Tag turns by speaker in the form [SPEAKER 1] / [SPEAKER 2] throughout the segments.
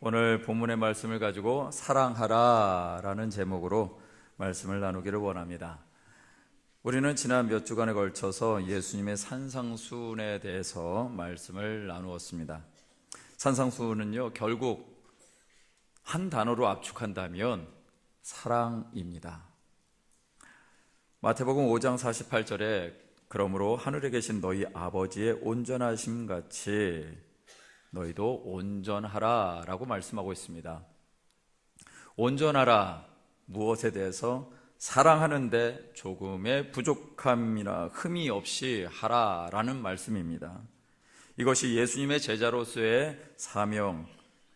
[SPEAKER 1] 오늘 본문의 말씀을 가지고 사랑하라 라는 제목으로 말씀을 나누기를 원합니다. 우리는 지난 몇 주간에 걸쳐서 예수님의 산상수훈에 대해서 말씀을 나누었습니다. 산상수훈은요, 결국 한 단어로 압축한다면 사랑입니다. 마태복음 5장 48절에 그러므로 하늘에 계신 너희 아버지의 온전하심 같이 너희도 온전하라 라고 말씀하고 있습니다. 온전하라, 무엇에 대해서? 사랑하는데 조금의 부족함이나 흠이 없이 하라라는 말씀입니다. 이것이 예수님의 제자로서의 사명,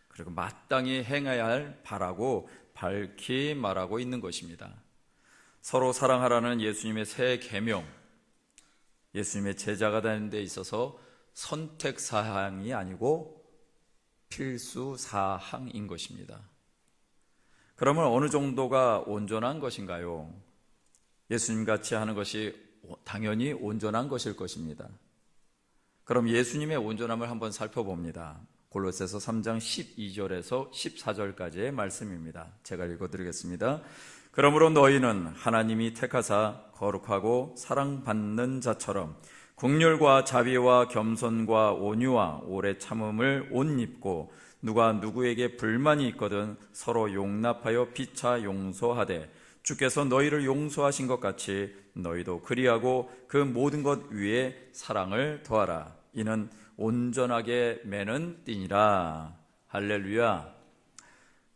[SPEAKER 1] 그리고 마땅히 행해야 할 바라고 밝히 말하고 있는 것입니다. 서로 사랑하라는 예수님의 새 계명, 예수님의 제자가 되는 데 있어서 선택사항이 아니고 필수사항인 것입니다. 그러면 어느 정도가 온전한 것인가요? 예수님같이 하는 것이 당연히 온전한 것일 것입니다. 그럼 예수님의 온전함을 한번 살펴봅니다. 골로새서 3장 12절에서 14절까지의 말씀입니다. 제가 읽어드리겠습니다. 그러므로 너희는 하나님이 택하사 거룩하고 사랑받는 자처럼 긍휼과 자비와 겸손과 온유와 오래 참음을 옷 입고 누가 누구에게 불만이 있거든 서로 용납하여 피차 용서하되 주께서 너희를 용서하신 것 같이 너희도 그리하고 그 모든 것 위에 사랑을 더하라. 이는 온전하게 매는 띠니라. 할렐루야.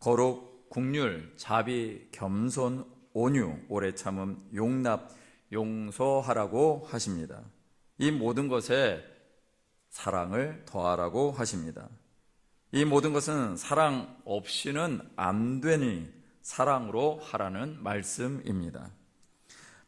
[SPEAKER 1] 거룩, 긍휼, 자비, 겸손, 온유, 오래 참음, 용납, 용서하라고 하십니다. 이 모든 것에 사랑을 더하라고 하십니다. 이 모든 것은 사랑 없이는 안 되니 사랑으로 하라는 말씀입니다.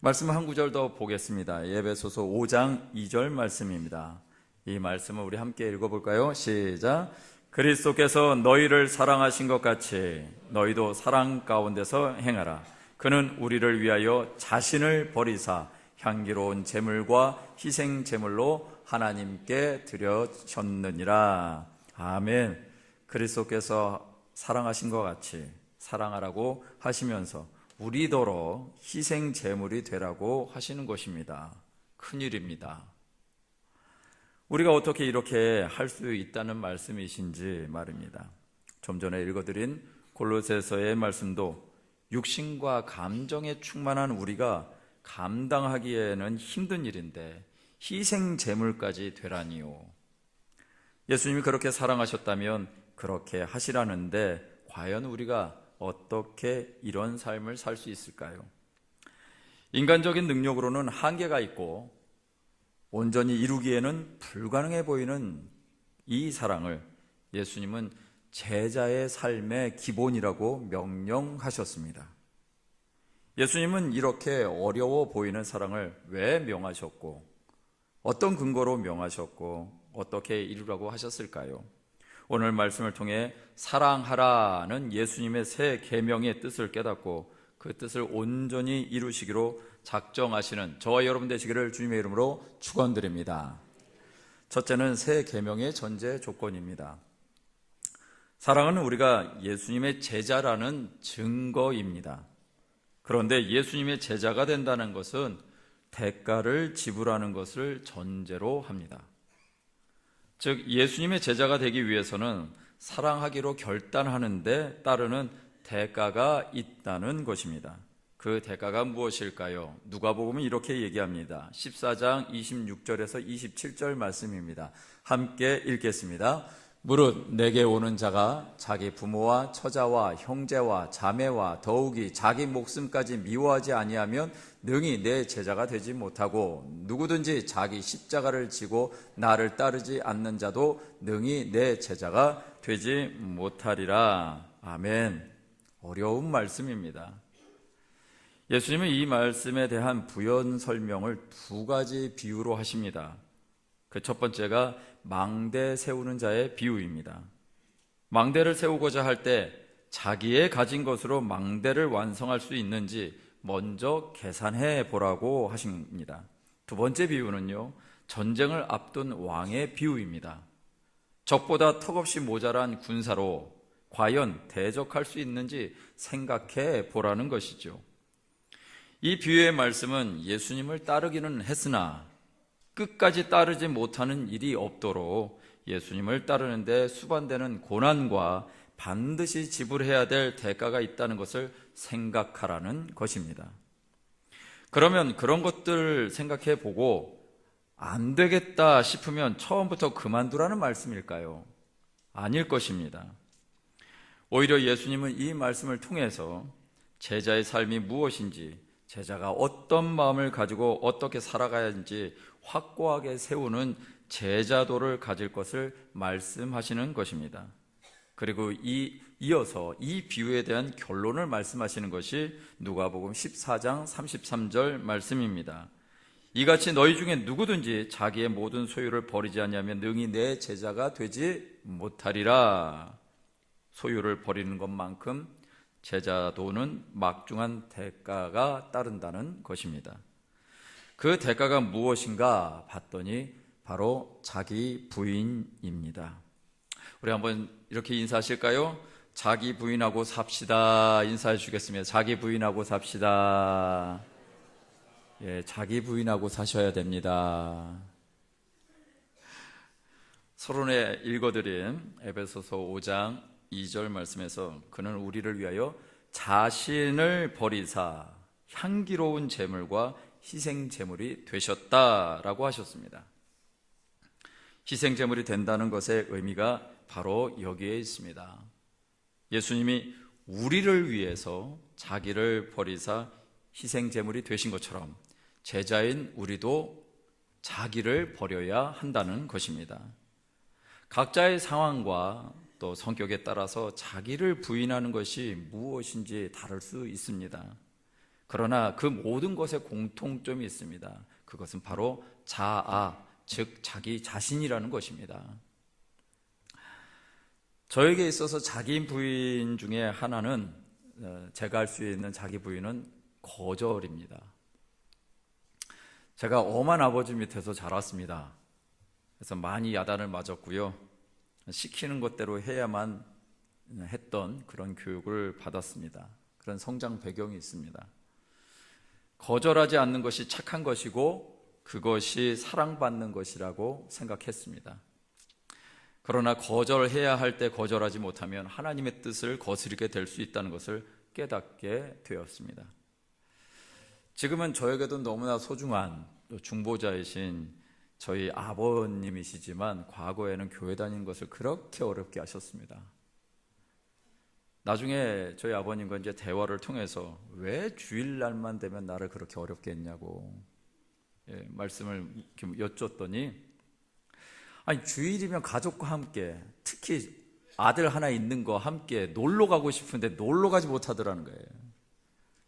[SPEAKER 1] 말씀 한 구절 더 보겠습니다. 에베소서 5장 2절 말씀입니다. 이 말씀을 우리 함께 읽어볼까요? 시작. 그리스도께서 너희를 사랑하신 것 같이 너희도 사랑 가운데서 행하라. 그는 우리를 위하여 자신을 버리사 향기로운 제물과 희생 제물로 하나님께 드려졌느니라. 아멘. 그리스도께서 사랑하신 것 같이 사랑하라고 하시면서 우리더러 희생 제물이 되라고 하시는 것입니다. 큰일입니다. 우리가 어떻게 이렇게 할 수 있다는 말씀이신지 말입니다. 좀 전에 읽어드린 골로새서의 말씀도 육신과 감정에 충만한 우리가 감당하기에는 힘든 일인데 희생 제물까지 되라니요. 예수님이 그렇게 사랑하셨다면 그렇게 하시라는데 과연 우리가 어떻게 이런 삶을 살 수 있을까요? 인간적인 능력으로는 한계가 있고 온전히 이루기에는 불가능해 보이는 이 사랑을 예수님은 제자의 삶의 기본이라고 명령하셨습니다. 예수님은 이렇게 어려워 보이는 사랑을 왜 명하셨고 어떤 근거로 명하셨고 어떻게 이루라고 하셨을까요? 오늘 말씀을 통해 사랑하라는 예수님의 새 계명의 뜻을 깨닫고 그 뜻을 온전히 이루시기로 작정하시는 저와 여러분 되시기를 주님의 이름으로 축원드립니다. 첫째는 새 계명의 전제 조건입니다. 사랑은 우리가 예수님의 제자라는 증거입니다. 그런데 예수님의 제자가 된다는 것은 대가를 지불하는 것을 전제로 합니다. 즉 예수님의 제자가 되기 위해서는 사랑하기로 결단하는데 따르는 대가가 있다는 것입니다. 그 대가가 무엇일까요? 누가복음은 이렇게 얘기합니다. 14장 26절에서 27절 말씀입니다. 함께 읽겠습니다. 무릇 내게 오는 자가 자기 부모와 처자와 형제와 자매와 더욱이 자기 목숨까지 미워하지 아니하면 능히 내 제자가 되지 못하고 누구든지 자기 십자가를 지고 나를 따르지 않는 자도 능히 내 제자가 되지 못하리라. 아멘. 어려운 말씀입니다. 예수님은 이 말씀에 대한 부연 설명을 두 가지 비유로 하십니다. 그 첫 번째가 망대 세우는 자의 비유입니다. 망대를 세우고자 할 때 자기의 가진 것으로 망대를 완성할 수 있는지 먼저 계산해 보라고 하십니다. 두 번째 비유는요, 전쟁을 앞둔 왕의 비유입니다. 적보다 턱없이 모자란 군사로 과연 대적할 수 있는지 생각해 보라는 것이죠. 이 비유의 말씀은 예수님을 따르기는 했으나 끝까지 따르지 못하는 일이 없도록 예수님을 따르는데 수반되는 고난과 반드시 지불해야 될 대가가 있다는 것을 생각하라는 것입니다. 그러면 그런 것들 생각해 보고 안 되겠다 싶으면 처음부터 그만두라는 말씀일까요? 아닐 것입니다. 오히려 예수님은 이 말씀을 통해서 제자의 삶이 무엇인지, 제자가 어떤 마음을 가지고 어떻게 살아가야 하는지 확고하게 세우는 제자도를 가질 것을 말씀하시는 것입니다. 그리고 이어서 이 비유에 대한 결론을 말씀하시는 것이 누가복음 14장 33절 말씀입니다. 이같이 너희 중에 누구든지 자기의 모든 소유를 버리지 아니하면 능히 내 제자가 되지 못하리라. 소유를 버리는 것만큼 제자도는 막중한 대가가 따른다는 것입니다. 그 대가가 무엇인가 봤더니 바로 자기 부인입니다. 우리 한번 이렇게 인사하실까요? 자기 부인하고 삽시다. 인사해 주겠습니다. 자기 부인하고 삽시다. 예, 자기 부인하고 사셔야 됩니다. 서론에 읽어드린 에베소서 5장 2절 말씀에서 그는 우리를 위하여 자신을 버리사 향기로운 제물과 희생 제물이 되셨다라고 하셨습니다. 희생 제물이 된다는 것의 의미가 바로 여기에 있습니다. 예수님이 우리를 위해서 자기를 버리사 희생 제물이 되신 것처럼 제자인 우리도 자기를 버려야 한다는 것입니다. 각자의 상황과 또 성격에 따라서 자기를 부인하는 것이 무엇인지 다를 수 있습니다. 그러나 그 모든 것에 공통점이 있습니다. 그것은 바로 자아, 즉 자기 자신이라는 것입니다. 저에게 있어서 자기 부인 중에 하나는, 제가 할 수 있는 자기 부인은 거절입니다. 제가 엄한 아버지 밑에서 자랐습니다. 그래서 많이 야단을 맞았고요. 시키는 것대로 해야만 했던 그런 교육을 받았습니다. 그런 성장 배경이 있습니다. 거절하지 않는 것이 착한 것이고 그것이 사랑받는 것이라고 생각했습니다. 그러나 거절해야 할 때 거절하지 못하면 하나님의 뜻을 거스르게 될 수 있다는 것을 깨닫게 되었습니다. 지금은 저에게도 너무나 소중한 중보자이신 저희 아버님이시지만 과거에는 교회 다니는 것을 그렇게 어렵게 하셨습니다. 나중에 저희 아버님과 이제 대화를 통해서 왜 주일날만 되면 나를 그렇게 어렵게 했냐고 말씀을 여쭸더니, 아니 주일이면 가족과 함께, 특히 아들 하나 있는 거 함께 놀러 가고 싶은데 놀러 가지 못하더라는 거예요.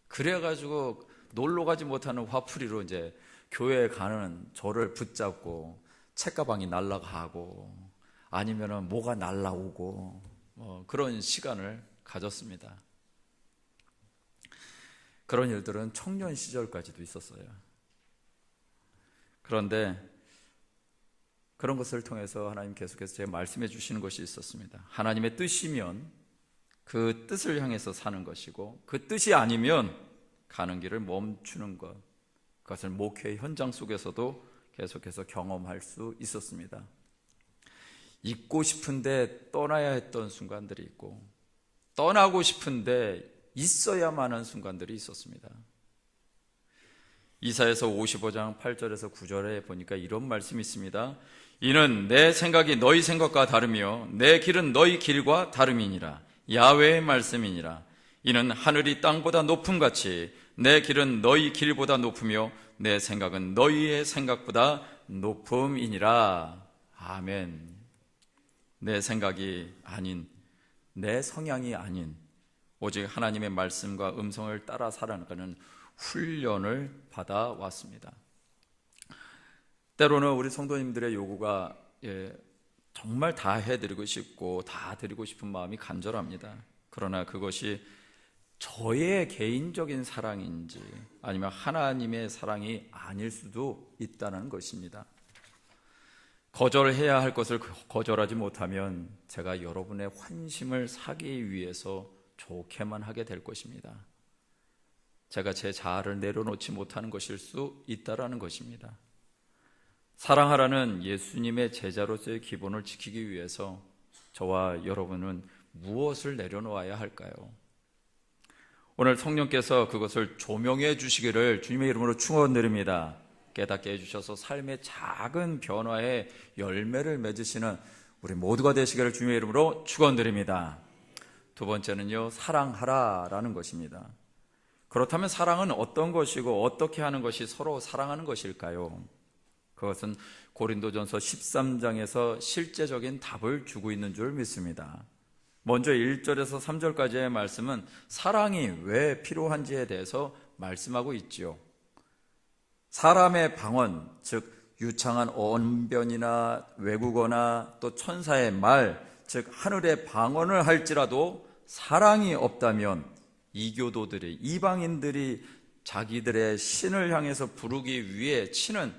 [SPEAKER 1] 그래가지고 놀러 가지 못하는 화풀이로 이제 교회에 가는 저를 붙잡고 책가방이 날아가고 아니면은 뭐가 날아오고 그런 시간을 가졌습니다. 그런 일들은 청년 시절까지도 있었어요. 그런데 그런 것을 통해서 하나님 계속해서 제가 말씀해 주시는 것이 있었습니다. 하나님의 뜻이면 그 뜻을 향해서 사는 것이고 그 뜻이 아니면 가는 길을 멈추는 것, 그것을 목회 현장 속에서도 계속해서 경험할 수 있었습니다. 있고 싶은데 떠나야 했던 순간들이 있고 떠나고 싶은데 있어야만 하는 순간들이 있었습니다. 이사야서 55장 8절에서 9절에 보니까 이런 말씀이 있습니다. 이는 내 생각이 너희 생각과 다르며 내 길은 너희 길과 다름이니라. 야훼의 말씀이니라. 이는 하늘이 땅보다 높음같이 내 길은 너희 길보다 높으며 내 생각은 너희의 생각보다 높음이니라. 아멘. 내 생각이 아닌, 내 성향이 아닌 오직 하나님의 말씀과 음성을 따라 살아가는 훈련을 받아왔습니다. 때로는 우리 성도님들의 요구가 정말 다 해드리고 싶고 다 드리고 싶은 마음이 간절합니다. 그러나 그것이 저의 개인적인 사랑인지 아니면 하나님의 사랑이 아닐 수도 있다는 것입니다. 거절해야 할 것을 거절하지 못하면 제가 여러분의 환심을 사기 위해서 좋게만 하게 될 것입니다. 제가 제 자아를 내려놓지 못하는 것일 수 있다라는 것입니다. 사랑하라는 예수님의 제자로서의 기본을 지키기 위해서 저와 여러분은 무엇을 내려놓아야 할까요? 오늘 성령께서 그것을 조명해 주시기를 주님의 이름으로 축원드립니다. 깨닫게 해주셔서 삶의 작은 변화에 열매를 맺으시는 우리 모두가 되시기를 주님의 이름으로 축원드립니다. 두 번째는요, 사랑하라라는 것입니다. 그렇다면 사랑은 어떤 것이고 어떻게 하는 것이 서로 사랑하는 것일까요? 그것은 고린도전서 13장에서 실제적인 답을 주고 있는 줄 믿습니다. 먼저 1절에서 3절까지의 말씀은 사랑이 왜 필요한지에 대해서 말씀하고 있지요. 사람의 방언, 즉 유창한 언변이나 외국어나 또 천사의 말, 즉 하늘의 방언을 할지라도 사랑이 없다면 이교도들이, 이방인들이 자기들의 신을 향해서 부르기 위해 치는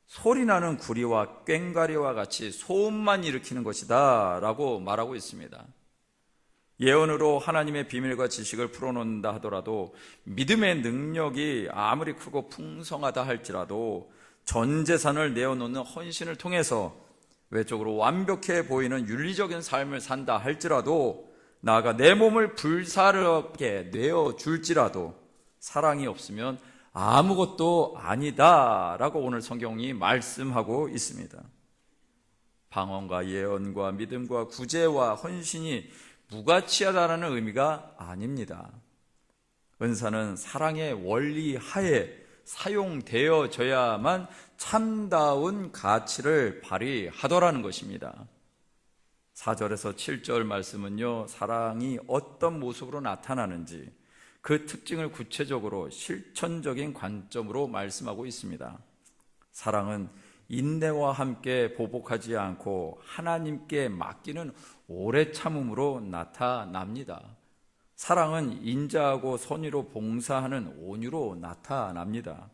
[SPEAKER 1] 소리나는 구리와 꽹과리와 같이 소음만 일으키는 것이다 라고 말하고 있습니다. 예언으로 하나님의 비밀과 지식을 풀어놓는다 하더라도, 믿음의 능력이 아무리 크고 풍성하다 할지라도 전 재산을 내어놓는 헌신을 통해서 외적으로 완벽해 보이는 윤리적인 삶을 산다 할지라도, 나아가 내 몸을 불사르게 내어줄지라도 사랑이 없으면 아무것도 아니다 라고 오늘 성경이 말씀하고 있습니다. 방언과 예언과 믿음과 구제와 헌신이 무가치하다라는 의미가 아닙니다. 은사는 사랑의 원리 하에 사용되어져야만 참다운 가치를 발휘하더라는 것입니다. 4절에서 7절 말씀은요, 사랑이 어떤 모습으로 나타나는지 그 특징을 구체적으로 실천적인 관점으로 말씀하고 있습니다. 사랑은 인내와 함께 보복하지 않고 하나님께 맡기는 오래 참음으로 나타납니다. 사랑은 인자하고 선의로 봉사하는 온유로 나타납니다.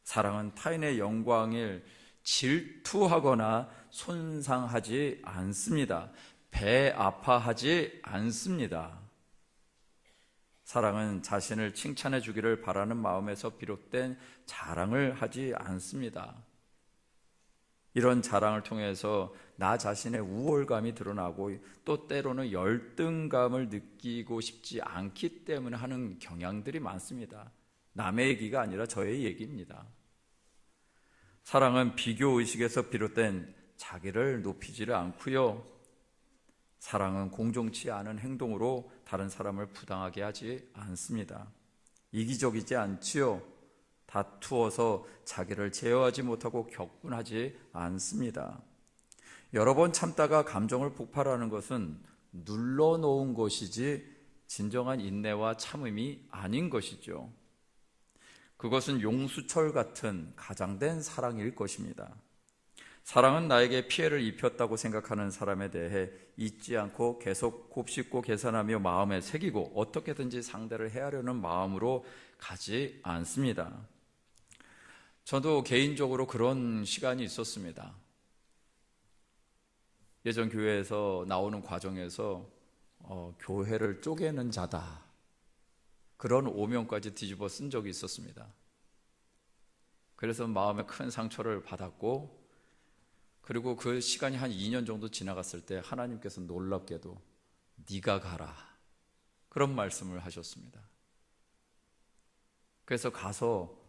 [SPEAKER 1] 사랑은 타인의 영광을 질투하거나 손상하지 않습니다. 배아파하지 않습니다. 사랑은 자신을 칭찬해 주기를 바라는 마음에서 비롯된 자랑을 하지 않습니다. 이런 자랑을 통해서 나 자신의 우월감이 드러나고 또 때로는 열등감을 느끼고 싶지 않기 때문에 하는 경향들이 많습니다. 남의 얘기가 아니라 저의 얘기입니다. 사랑은 비교의식에서 비롯된 자기를 높이지를 않고요. 사랑은 공정치 않은 행동으로 다른 사람을 부당하게 하지 않습니다. 이기적이지 않지요. 다투어서 자기를 제어하지 못하고 격분하지 않습니다. 여러 번 참다가 감정을 폭발하는 것은 눌러놓은 것이지 진정한 인내와 참음이 아닌 것이죠. 그것은 용수철 같은 가장된 사랑일 것입니다. 사랑은 나에게 피해를 입혔다고 생각하는 사람에 대해 잊지 않고 계속 곱씹고 계산하며 마음에 새기고 어떻게든지 상대를 해하려는 마음으로 가지 않습니다. 저도 개인적으로 그런 시간이 있었습니다. 예전 교회에서 나오는 과정에서 교회를 쪼개는 자다, 그런 오명까지 뒤집어 쓴 적이 있었습니다. 그래서 마음에 큰 상처를 받았고, 그리고 그 시간이 한 2년 정도 지나갔을 때 하나님께서 놀랍게도 네가 가라, 그런 말씀을 하셨습니다. 그래서 가서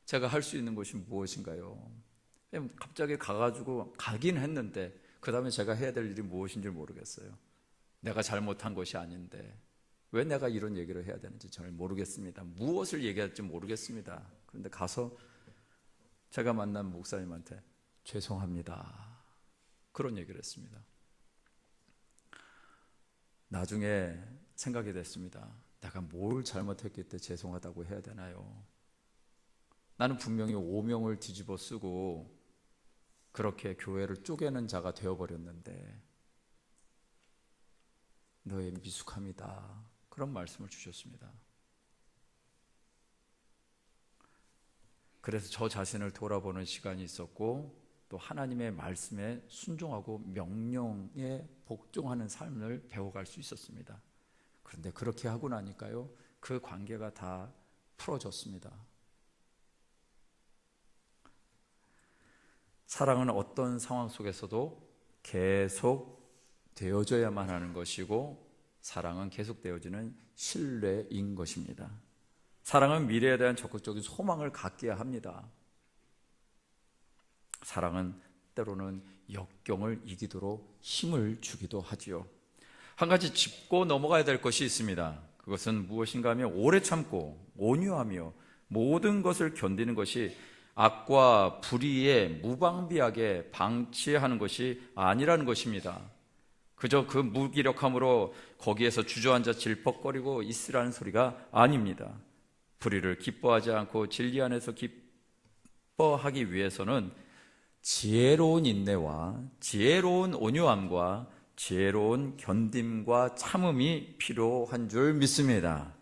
[SPEAKER 1] 제가 할 수 있는 것이 무엇인가요? 갑자기 가가지고 가긴 했는데 그 다음에 제가 해야 될 일이 무엇인지 모르겠어요. 내가 잘못한 것이 아닌데 왜 내가 이런 얘기를 해야 되는지 잘 모르겠습니다. 무엇을 얘기할지 모르겠습니다. 그런데 가서 제가 만난 목사님한테 죄송합니다, 그런 얘기를 했습니다. 나중에 생각이 됐습니다. 내가 뭘 잘못했기 때문에 죄송하다고 해야 되나요? 나는 분명히 오명을 뒤집어 쓰고 그렇게 교회를 쪼개는 자가 되어버렸는데 너의 미숙함이다, 그런 말씀을 주셨습니다. 그래서 저 자신을 돌아보는 시간이 있었고, 또 하나님의 말씀에 순종하고 명령에 복종하는 삶을 배워갈 수 있었습니다. 그런데 그렇게 하고 나니까요, 그 관계가 다 풀어졌습니다. 사랑은 어떤 상황 속에서도 계속 되어져야만 하는 것이고, 사랑은 계속 되어지는 신뢰인 것입니다. 사랑은 미래에 대한 적극적인 소망을 갖게 합니다. 사랑은 때로는 역경을 이기도록 힘을 주기도 하지요. 한 가지 짚고 넘어가야 될 것이 있습니다. 그것은 무엇인가 하면 오래 참고 온유하며 모든 것을 견디는 것이 악과 불의에 무방비하게 방치하는 것이 아니라는 것입니다. 그저 그 무기력함으로 거기에서 주저앉아 질퍽거리고 있으라는 소리가 아닙니다. 불의를 기뻐하지 않고 진리 안에서 기뻐하기 위해서는 지혜로운 인내와 지혜로운 온유함과 지혜로운 견딤과 참음이 필요한 줄 믿습니다.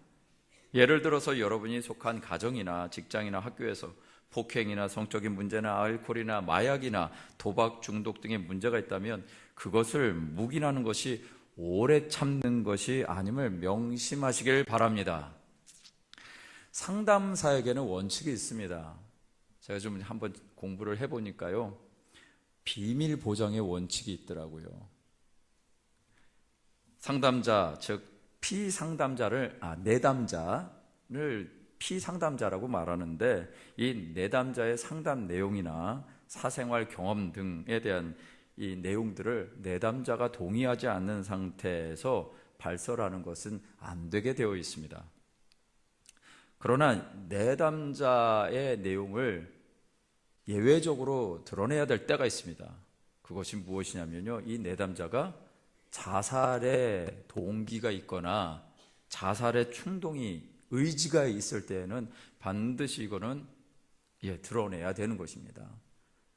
[SPEAKER 1] 예를 들어서 여러분이 속한 가정이나 직장이나 학교에서 폭행이나 성적인 문제나 알코올이나 마약이나 도박 중독 등의 문제가 있다면 그것을 묵인하는 것이 오래 참는 것이 아님을 명심하시길 바랍니다. 상담사에게는 원칙이 있습니다. 제가 좀 한번 공부를 해보니까요, 비밀 보장의 원칙이 있더라고요. 상담자, 즉 피상담자를 내담자를 피상담자라고 말하는데, 이 내담자의 상담 내용이나 사생활 경험 등에 대한 이 내용들을 내담자가 동의하지 않는 상태에서 발설하는 것은 안 되게 되어 있습니다. 그러나 내담자의 내용을 예외적으로 드러내야 될 때가 있습니다. 그것이 무엇이냐면요, 이 내담자가 자살의 동기가 있거나 자살의 충동이 의지가 있을 때에는 반드시 이거는 드러내야 되는 것입니다.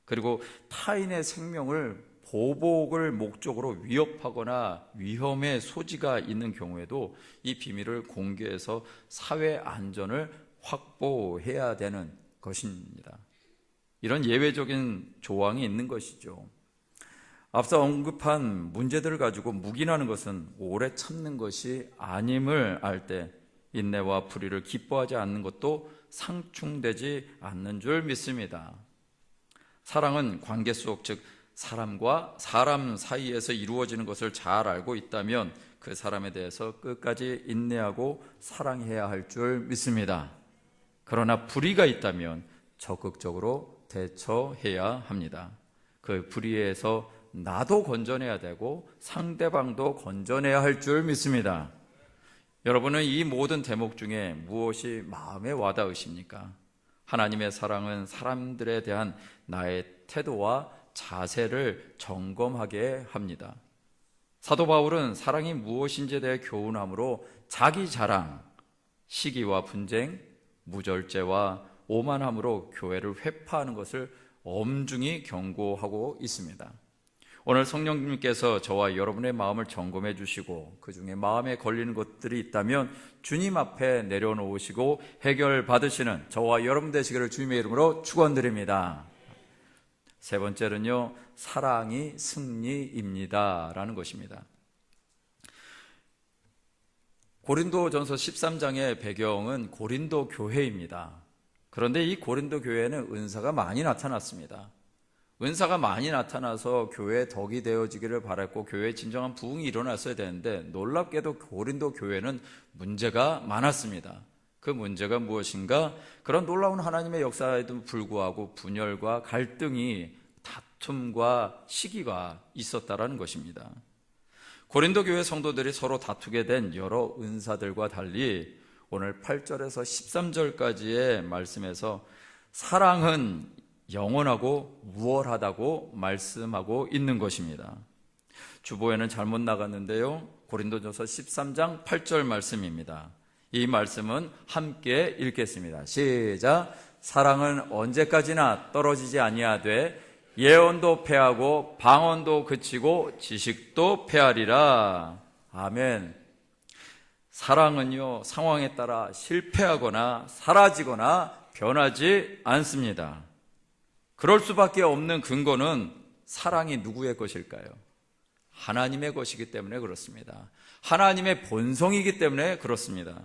[SPEAKER 1] 그리고 타인의 생명을 보복을 목적으로 위협하거나 위험의 소지가 있는 경우에도 이 비밀을 공개해서 사회 안전을 확보해야 되는 것입니다. 이런 예외적인 조항이 있는 것이죠. 앞서 언급한 문제들을 가지고 묵인하는 것은 오래 참는 것이 아님을 알 때 인내와 불의를 기뻐하지 않는 것도 상충되지 않는 줄 믿습니다. 사랑은 관계 속, 즉 사람과 사람 사이에서 이루어지는 것을 잘 알고 있다면 그 사람에 대해서 끝까지 인내하고 사랑해야 할 줄 믿습니다. 그러나 불의가 있다면 적극적으로 대처해야 합니다. 그 불의에서 나도 건져내야 되고 상대방도 건져내야 할 줄 믿습니다. 여러분은 이 모든 대목 중에 무엇이 마음에 와닿으십니까? 하나님의 사랑은 사람들에 대한 나의 태도와 자세를 점검하게 합니다. 사도 바울은 사랑이 무엇인지에 대해 교훈함으로 자기 자랑, 시기와 분쟁, 무절제와 오만함으로 교회를 회파하는 것을 엄중히 경고하고 있습니다. 오늘 성령님께서 저와 여러분의 마음을 점검해 주시고 그 중에 마음에 걸리는 것들이 있다면 주님 앞에 내려놓으시고 해결 받으시는 저와 여러분 되시기를 주님의 이름으로 축원드립니다. 세 번째는요, 사랑이 승리입니다 라는 것입니다. 고린도전서 13장의 배경은 고린도 교회입니다. 그런데 이 고린도 교회에는 은사가 많이 나타났습니다. 은사가 많이 나타나서 교회의 덕이 되어지기를 바랐고 교회에 진정한 부흥이 일어났어야 되는데 놀랍게도 고린도 교회는 문제가 많았습니다. 그 문제가 무엇인가? 그런 놀라운 하나님의 역사에도 불구하고 분열과 갈등이, 다툼과 시기가 있었다라는 것입니다. 고린도 교회 성도들이 서로 다투게 된 여러 은사들과 달리 오늘 8절에서 13절까지의 말씀에서 사랑은 영원하고 우월하다고 말씀하고 있는 것입니다. 주보에는 잘못 나갔는데요, 고린도전서 13장 8절 말씀입니다. 이 말씀은 함께 읽겠습니다. 시작. 사랑은 언제까지나 떨어지지 아니하되 예언도 패하고 방언도 그치고 지식도 패하리라. 아멘. 사랑은요, 상황에 따라 실패하거나 사라지거나 변하지 않습니다. 그럴 수밖에 없는 근거는 사랑이 누구의 것일까요? 하나님의 것이기 때문에 그렇습니다. 하나님의 본성이기 때문에 그렇습니다.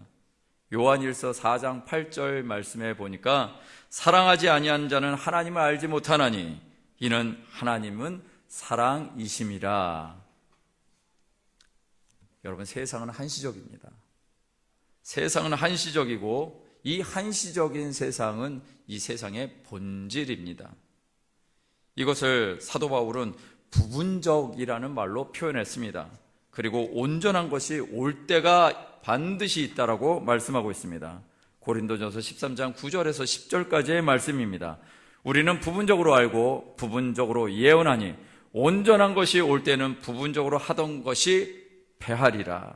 [SPEAKER 1] 요한일서 4장 8절 말씀에 보니까 사랑하지 아니한 자는 하나님을 알지 못하나니 이는 하나님은 사랑이심이라. 여러분, 세상은 한시적입니다. 세상은 한시적이고 이 한시적인 세상은 이 세상의 본질입니다. 이것을 사도 바울은 부분적이라는 말로 표현했습니다. 그리고 온전한 것이 올 때가 반드시 있다라고 말씀하고 있습니다. 고린도전서 13장 9절에서 10절까지의 말씀입니다. 우리는 부분적으로 알고 부분적으로 예언하니 온전한 것이 올 때는 부분적으로 하던 것이 패하리라.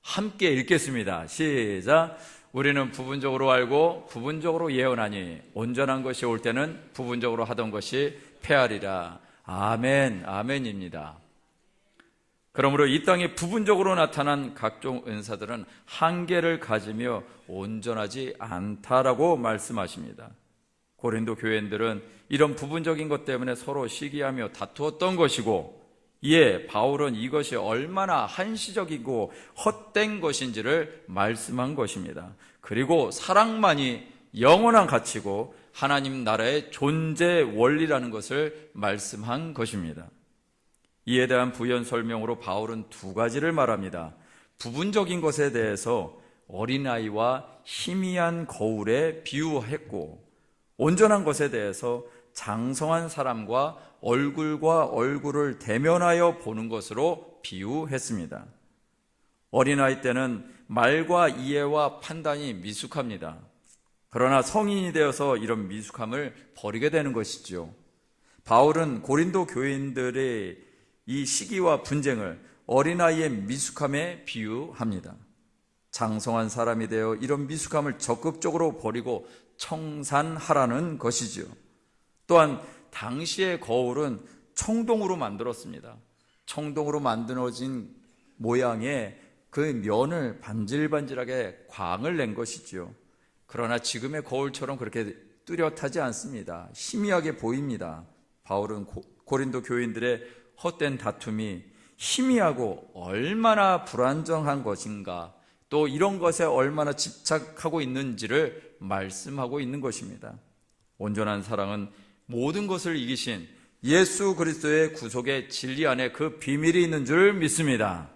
[SPEAKER 1] 함께 읽겠습니다. 시작. 우리는 부분적으로 알고 부분적으로 예언하니 온전한 것이 올 때는 부분적으로 하던 것이 패하리라. 아멘, 아멘입니다. 그러므로 이 땅에 부분적으로 나타난 각종 은사들은 한계를 가지며 온전하지 않다라고 말씀하십니다. 고린도 교인들은 이런 부분적인 것 때문에 서로 시기하며 다투었던 것이고, 이에 바울은 이것이 얼마나 한시적이고 헛된 것인지를 말씀한 것입니다. 그리고 사랑만이 영원한 가치고 하나님 나라의 존재 원리라는 것을 말씀한 것입니다. 이에 대한 부연 설명으로 바울은 두 가지를 말합니다. 부분적인 것에 대해서 어린아이와 희미한 거울에 비유했고, 온전한 것에 대해서 장성한 사람과 얼굴과 얼굴을 대면하여 보는 것으로 비유했습니다. 어린아이 때는 말과 이해와 판단이 미숙합니다. 그러나 성인이 되어서 이런 미숙함을 버리게 되는 것이죠. 바울은 고린도 교인들의 이 시기와 분쟁을 어린아이의 미숙함에 비유합니다. 장성한 사람이 되어 이런 미숙함을 적극적으로 버리고 청산하라는 것이죠. 또한 당시의 거울은 청동으로 만들었습니다. 청동으로 만들어진 모양의 그 면을 반질반질하게 광을 낸 것이죠. 그러나 지금의 거울처럼 그렇게 뚜렷하지 않습니다. 희미하게 보입니다. 바울은 고린도 교인들의 헛된 다툼이 희미하고 얼마나 불안정한 것인가, 또 이런 것에 얼마나 집착하고 있는지를 말씀하고 있는 것입니다. 온전한 사랑은 모든 것을 이기신 예수 그리스도의 구속의 진리 안에 그 비밀이 있는 줄 믿습니다.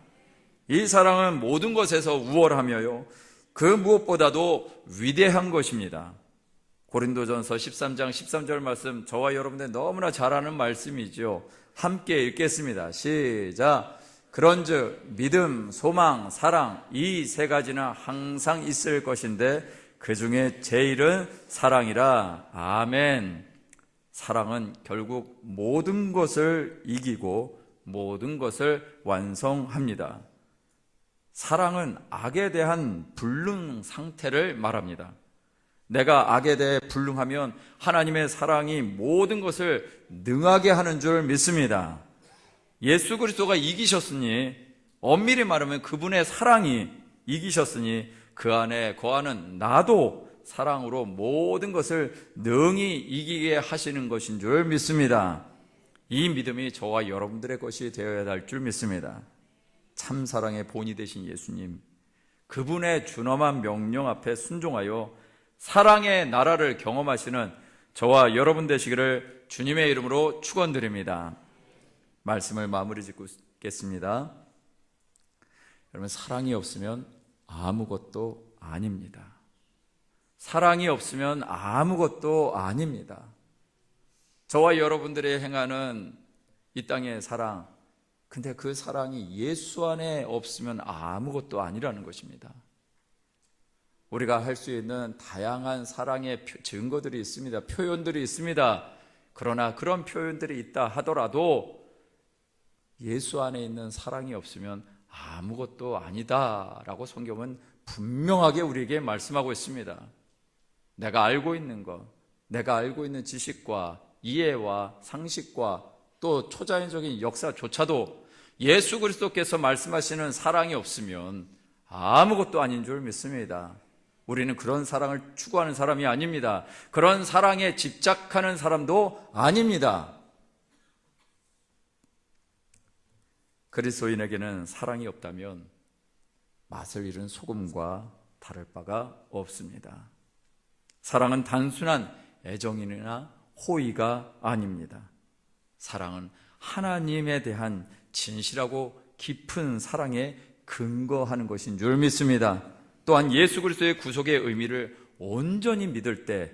[SPEAKER 1] 이 사랑은 모든 것에서 우월하며요, 그 무엇보다도 위대한 것입니다. 고린도전서 13장 13절 말씀, 저와 여러분들 너무나 잘 아는 말씀이죠. 함께 읽겠습니다. 시작. 그런즉 믿음, 소망, 사랑, 이 세 가지는 항상 있을 것인데 그 중에 제일은 사랑이라. 아멘. 사랑은 결국 모든 것을 이기고 모든 것을 완성합니다. 사랑은 악에 대한 불능 상태를 말합니다. 내가 악에 대해 불능하면 하나님의 사랑이 모든 것을 능하게 하는 줄 믿습니다. 예수 그리스도가 이기셨으니, 엄밀히 말하면 그분의 사랑이 이기셨으니 그 안에 거하는 나도 사랑으로 모든 것을 능히 이기게 하시는 것인 줄 믿습니다. 이 믿음이 저와 여러분들의 것이 되어야 할 줄 믿습니다. 참 사랑의 본이 되신 예수님, 그분의 준엄한 명령 앞에 순종하여 사랑의 나라를 경험하시는 저와 여러분 되시기를 주님의 이름으로 축원드립니다. 말씀을 마무리 짓겠습니다. 여러분, 사랑이 없으면 아무것도 아닙니다. 사랑이 없으면 아무것도 아닙니다. 저와 여러분들이 행하는 이 땅의 사랑, 근데 그 사랑이 예수 안에 없으면 아무것도 아니라는 것입니다. 우리가 할 수 있는 다양한 사랑의 증거들이 있습니다. 표현들이 있습니다. 그러나 그런 표현들이 있다 하더라도 예수 안에 있는 사랑이 없으면 아무것도 아니다라고 성경은 분명하게 우리에게 말씀하고 있습니다. 내가 알고 있는 것, 내가 알고 있는 지식과 이해와 상식과 또 초자연적인 역사조차도 예수 그리스도께서 말씀하시는 사랑이 없으면 아무것도 아닌 줄 믿습니다. 우리는 그런 사랑을 추구하는 사람이 아닙니다. 그런 사랑에 집착하는 사람도 아닙니다. 그리스도인에게는 사랑이 없다면 맛을 잃은 소금과 다를 바가 없습니다. 사랑은 단순한 애정이나 호의가 아닙니다. 사랑은 하나님에 대한 진실하고 깊은 사랑에 근거하는 것인 줄 믿습니다. 또한 예수 그리스도의 구속의 의미를 온전히 믿을 때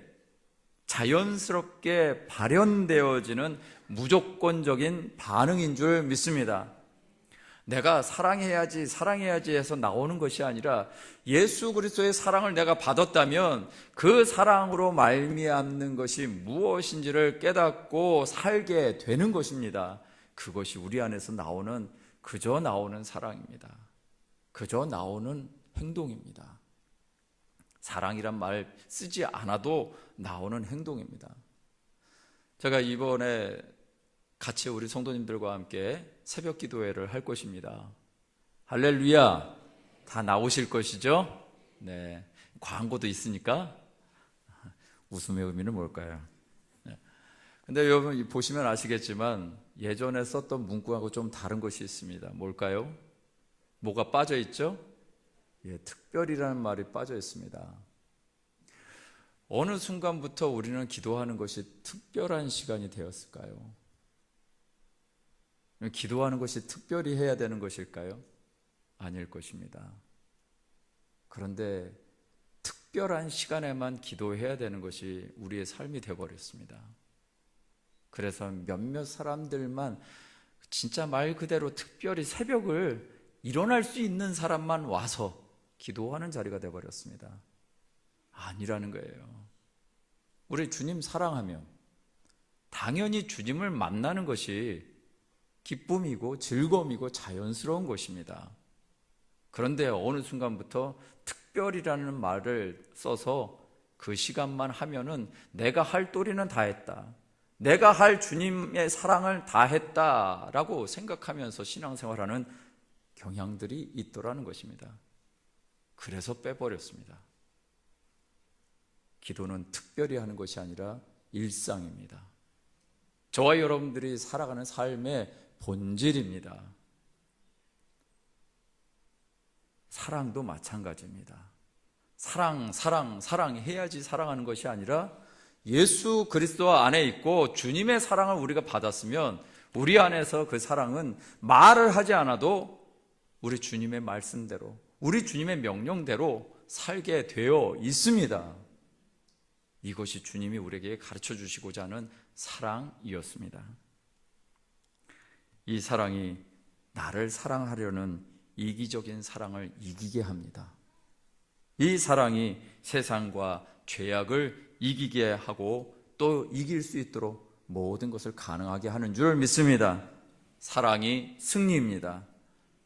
[SPEAKER 1] 자연스럽게 발현되어지는 무조건적인 반응인 줄 믿습니다. 내가 사랑해야지 해서 나오는 것이 아니라 예수 그리스도의 사랑을 내가 받았다면 그 사랑으로 말미암는 것이 무엇인지를 깨닫고 살게 되는 것입니다. 그것이 우리 안에서 그저 나오는 사랑입니다. 그저 나오는 행동입니다. 사랑이란 말 쓰지 않아도 나오는 행동입니다. 제가 이번에 같이 우리 성도님들과 함께 새벽 기도회를 할 것입니다. 할렐루야! 다 나오실 것이죠? 네. 광고도 있으니까 웃음의 의미는 뭘까요? 근데 여러분 보시면 아시겠지만 예전에 썼던 문구하고 좀 다른 것이 있습니다. 뭘까요? 뭐가 빠져 있죠? 특별이라는 말이 빠져 있습니다. 어느 순간부터 우리는 기도하는 것이 특별한 시간이 되었을까요? 기도하는 것이 특별히 해야 되는 것일까요? 아닐 것입니다. 그런데 특별한 시간에만 기도해야 되는 것이 우리의 삶이 되어버렸습니다. 그래서 몇몇 사람들만 진짜 말 그대로 특별히 새벽을 일어날 수 있는 사람만 와서 기도하는 자리가 되어버렸습니다. 아니라는 거예요. 우리 주님 사랑하면 당연히 주님을 만나는 것이 기쁨이고 즐거움이고 자연스러운 것입니다. 그런데 어느 순간부터 특별이라는 말을 써서 그 시간만 하면은 내가 할 도리는 다 했다, 내가 할 주님의 사랑을 다 했다라고 생각하면서 신앙생활하는 경향들이 있더라는 것입니다. 그래서 빼버렸습니다. 기도는 특별히 하는 것이 아니라 일상입니다. 저와 여러분들이 살아가는 삶의 본질입니다. 사랑도 마찬가지입니다. 사랑해야지 사랑하는 것이 아니라 예수 그리스도 안에 있고 주님의 사랑을 우리가 받았으면 우리 안에서 그 사랑은 말을 하지 않아도 우리 주님의 말씀대로, 우리 주님의 명령대로 살게 되어 있습니다. 이것이 주님이 우리에게 가르쳐 주시고자 하는 사랑이었습니다. 이 사랑이 나를 사랑하려는 이기적인 사랑을 이기게 합니다. 이 사랑이 세상과 죄악을 이기게 하고 또 이길 수 있도록 모든 것을 가능하게 하는 줄 믿습니다. 사랑이 승리입니다.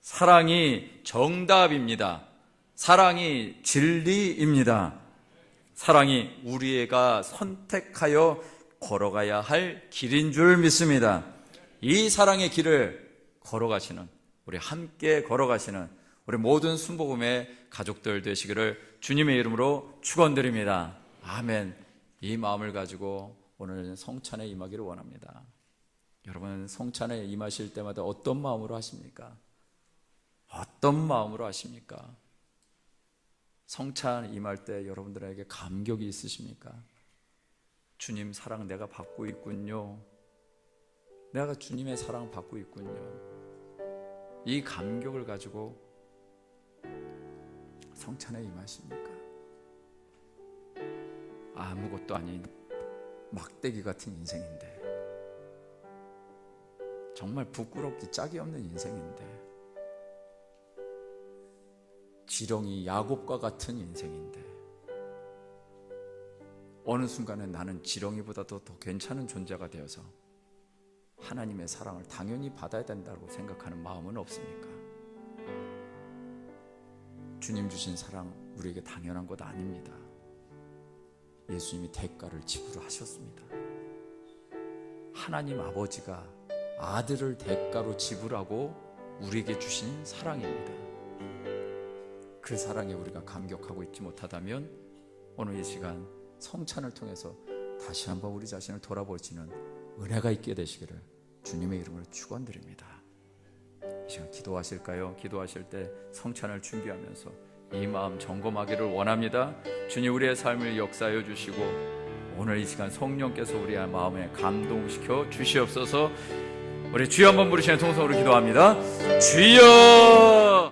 [SPEAKER 1] 사랑이 정답입니다. 사랑이 진리입니다. 사랑이 우리가 선택하여 걸어가야 할 길인 줄 믿습니다. 이 사랑의 길을 걸어가시는, 우리 함께 걸어가시는 우리 모든 순복음의 가족들 되시기를 주님의 이름으로 축원드립니다. 아멘. 이 마음을 가지고 오늘 성찬에 임하기를 원합니다. 여러분 성찬에 임하실 때마다 어떤 마음으로 하십니까? 어떤 마음으로 하십니까? 성찬 임할 때 여러분들에게 감격이 있으십니까? 주님 사랑 내가 받고 있군요. 내가 주님의 사랑 받고 있군요. 이 감격을 가지고 성찬에 임하십니까? 아무것도 아닌 막대기 같은 인생인데, 정말 부끄럽기 짝이 없는 인생인데, 지렁이 야곱과 같은 인생인데, 어느 순간에 나는 지렁이보다도 더 괜찮은 존재가 되어서 하나님의 사랑을 당연히 받아야 된다고 생각하는 마음은 없습니까? 주님 주신 사랑 우리에게 당연한 것 아닙니다. 예수님이 대가를 지불하셨습니다. 하나님 아버지가 아들을 대가로 지불하고 우리에게 주신 사랑입니다. 그 사랑에 우리가 감격하고 있지 못하다면 오늘 이 시간 성찬을 통해서 다시 한번 우리 자신을 돌아보시는 은혜가 있게 되시기를 주님의 이름으로 축원드립니다. 이 시간 기도하실까요? 기도하실 때 성찬을 준비하면서 이 마음 점검하기를 원합니다. 주님, 우리의 삶을 역사하여 주시고 오늘 이 시간 성령께서 우리의 마음에 감동시켜 주시옵소서. 우리 주여 한번 부르시는 통성으로 기도합니다. 주여!